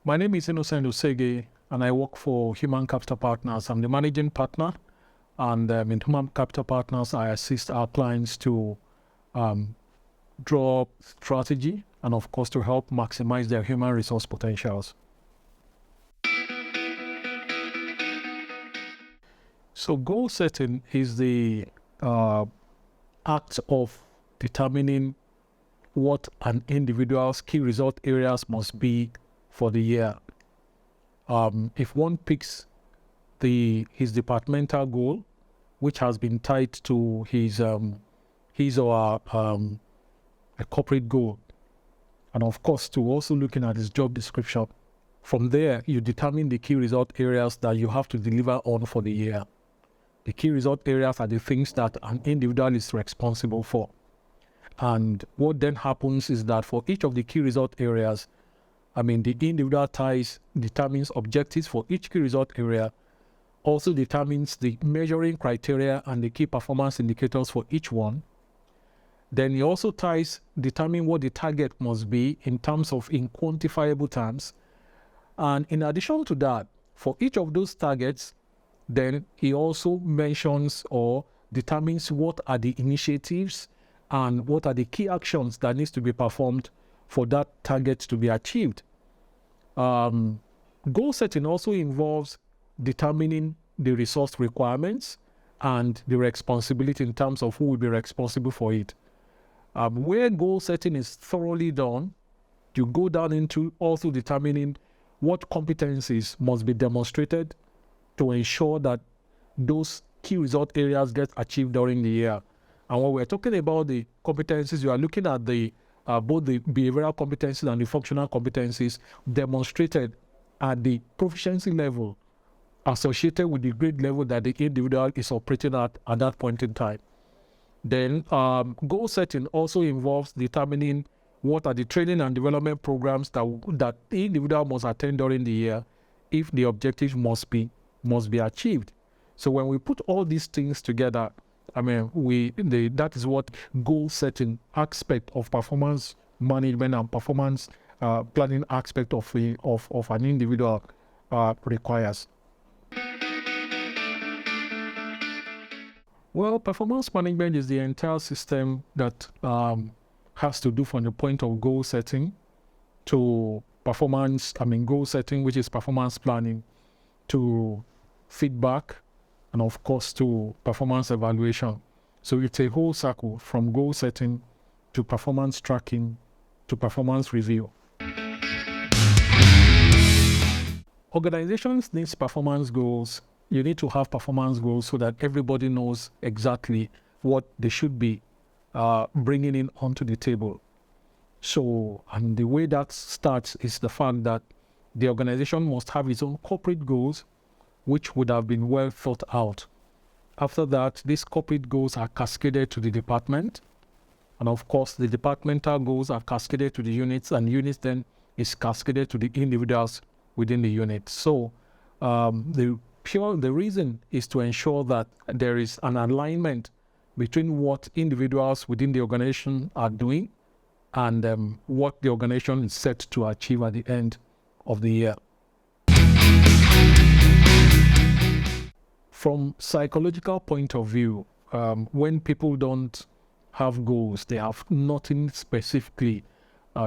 My name is Innocent Osege, and I work for Human Capital Partners. I'm the managing partner, and in Human Capital Partners, I assist our clients to draw strategy and, of course, to help maximize their human resource potentials. So goal setting is the act of determining what an individual's key result areas must be for the year. If one picks his departmental goal, which has been tied to his or a corporate goal, and of course to also looking at his job description, from there you determine the key result areas that you have to deliver on for the year. The key result areas are the things that an individual is responsible for. And what then happens is that for each of the key result areas, the individual determines objectives for each key result area, also determines the measuring criteria and the key performance indicators for each one. Then he also determine what the target must be in quantifiable terms. And in addition to that, for each of those targets, then he also mentions or determines what are the initiatives and what are the key actions that needs to be performed for that target to be achieved. Goal setting also involves determining the resource requirements and the responsibility in terms of who will be responsible for it. Where goal setting is thoroughly done, you go down into also determining what competencies must be demonstrated to ensure that those key result areas get achieved during the year. And when we're talking about the competencies, you are looking at both the behavioral competencies and the functional competencies demonstrated at the proficiency level associated with the grade level that the individual is operating at that point in time. Then goal setting also involves determining what are the training and development programs that the individual must attend during the year if the objectives must be achieved. So when we put all these things together, that is what goal setting aspect of performance management and performance planning aspect of an individual requires. Well, performance management is the entire system that has to do from the point of goal setting to goal setting, which is performance planning, to feedback, and of course to performance evaluation. So it's a whole circle from goal setting to performance tracking to performance review. Organizations need performance goals. You need to have performance goals so that everybody knows exactly what they should be bringing in onto the table. So, and the way that starts is the fact that the organization must have its own corporate goals, which would have been well thought out. After that, these corporate goals are cascaded to the department. And of course, the departmental goals are cascaded to the units, and units then is cascaded to the individuals within the unit. So the reason is to ensure that there is an alignment between what individuals within the organization are doing and what the organization is set to achieve at the end of the year. From psychological point of view, when people don't have goals, they have nothing specifically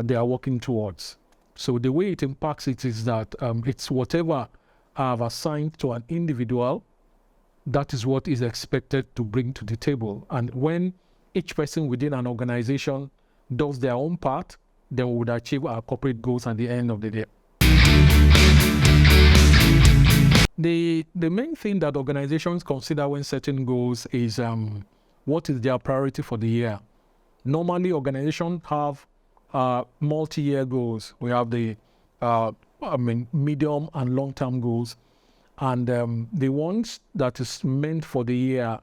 they are working towards. So the way it impacts it is that it's whatever I have assigned to an individual, that is what is expected to bring to the table. And when each person within an organization does their own part, they would achieve our corporate goals at the end of the day. The main thing that organizations consider when setting goals is what is their priority for the year. Normally, organizations have multi-year goals. We have the medium and long-term goals, and the ones that is meant for the year,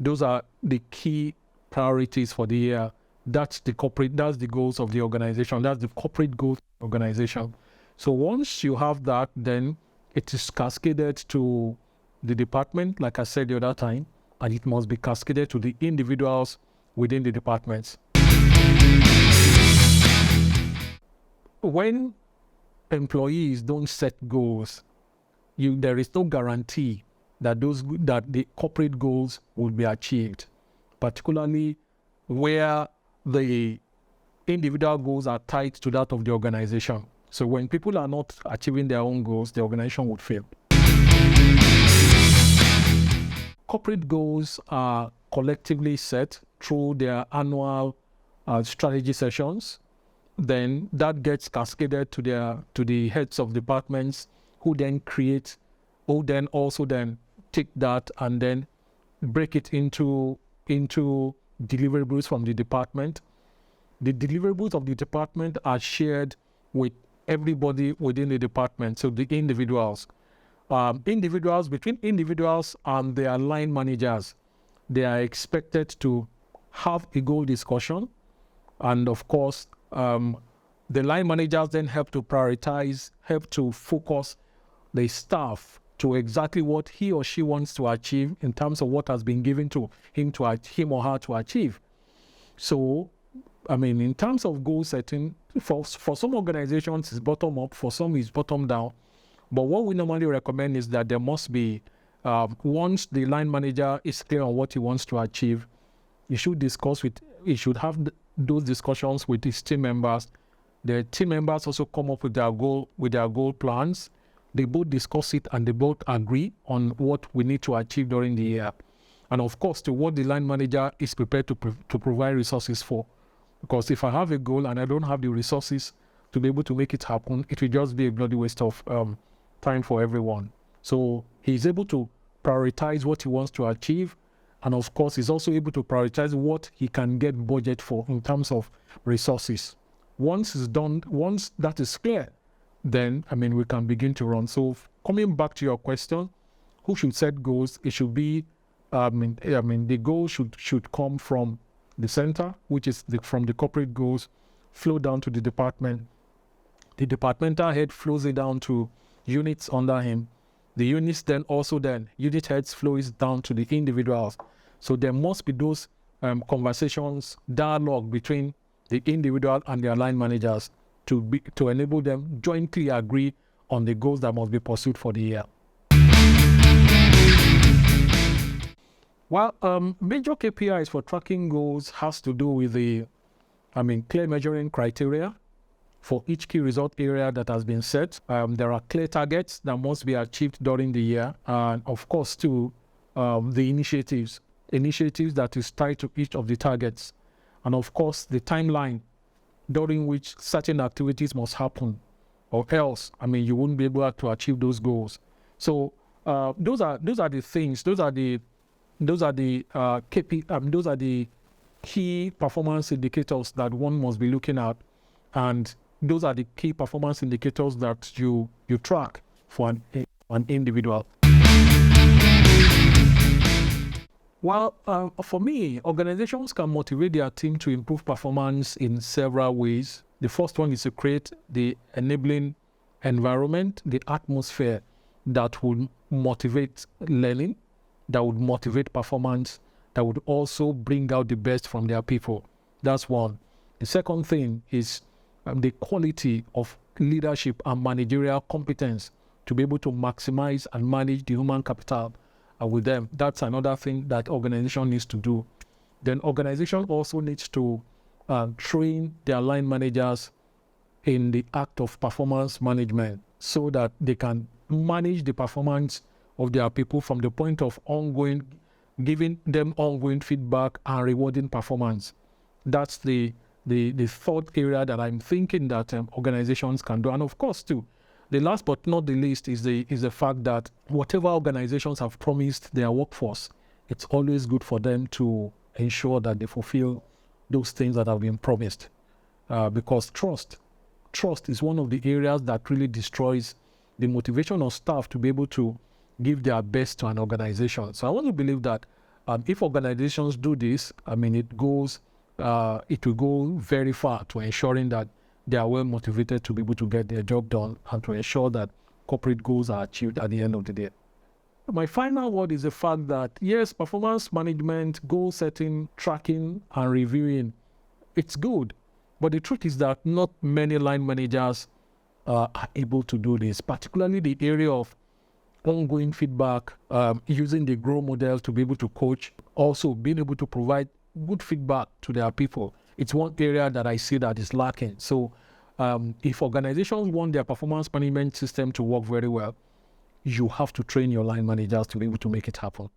those are the key priorities for the year. That's the goals of the organization. That's the corporate goals of the organization. So once you have that, then it is cascaded to the department, like I said the other time, and it must be cascaded to the individuals within the departments. When employees don't set goals, there is no guarantee that the corporate goals will be achieved, particularly where the individual goals are tied to that of the organization. So when people are not achieving their own goals, the organization would fail. Corporate goals are collectively set through their annual strategy sessions. Then that gets cascaded to the heads of departments, who then also take that and then break it into deliverables from the department. The deliverables of the department are shared with everybody within the department, so the individuals. Between individuals and their line managers, they are expected to have a goal discussion, and of course, the line managers then help to prioritize, help to focus the staff to exactly what he or she wants to achieve in terms of what has been given to him or her to achieve. So, in terms of goal setting, for some organizations it's bottom up, for some it's bottom down. But what we normally recommend is that there must be, once the line manager is clear on what he wants to achieve, he should have those discussions with his team members. The team members also come up with their goal plans. They both discuss it and they both agree on what we need to achieve during the year. And of course, to what the line manager is prepared to provide resources for. Because if I have a goal and I don't have the resources to be able to make it happen, it will just be a bloody waste of time for everyone. So he's able to prioritize what he wants to achieve, and of course he's also able to prioritize what he can get budget for in terms of resources. Once that is clear, then we can begin to run. So coming back to your question, who should set goals? It should be the goal should come from the center, which is from the corporate goals, flow down to the department. The departmental head flows it down to units under him. The unit heads flows down to the individuals. So there must be those conversations, dialogue between the individual and their line managers to enable them jointly agree on the goals that must be pursued for the year. Well, major KPIs for tracking goals has to do with the clear measuring criteria for each key result area that has been set. There are clear targets that must be achieved during the year, and of course too, the initiatives that is tied to each of the targets, and of course the timeline during which certain activities must happen, or else you wouldn't be able to achieve those goals. So those are the things. Those are the key performance indicators that one must be looking at, and those are the key performance indicators that you track for an individual. Well, for me, organizations can motivate their team to improve performance in several ways. The first one is to create the enabling environment, the atmosphere that would motivate learning, that would motivate performance, that would also bring out the best from their people. That's one. The second thing is the quality of leadership and managerial competence to be able to maximize and manage the human capital with them. That's another thing that organization needs to do. Then organization also needs to train their line managers in the act of performance management so that they can manage the performance of their people from the point of giving them ongoing feedback and rewarding performance. That's the third area that I'm thinking that organizations can do. And of course too, the last but not the least is the fact that whatever organizations have promised their workforce, it's always good for them to ensure that they fulfill those things that have been promised. Because trust is one of the areas that really destroys the motivation of staff to be able to give their best to an organization. So I want to believe that if organizations do this, it will go very far to ensuring that they are well motivated to be able to get their job done and to ensure that corporate goals are achieved at the end of the day. My final word is the fact that, yes, performance management, goal setting, tracking, and reviewing, it's good. But the truth is that not many line managers are able to do this, particularly the area of ongoing feedback, using the GROW model to be able to coach, also being able to provide good feedback to their people. It's one area that I see that is lacking. So if organizations want their performance management system to work very well, you have to train your line managers to be able to make it happen.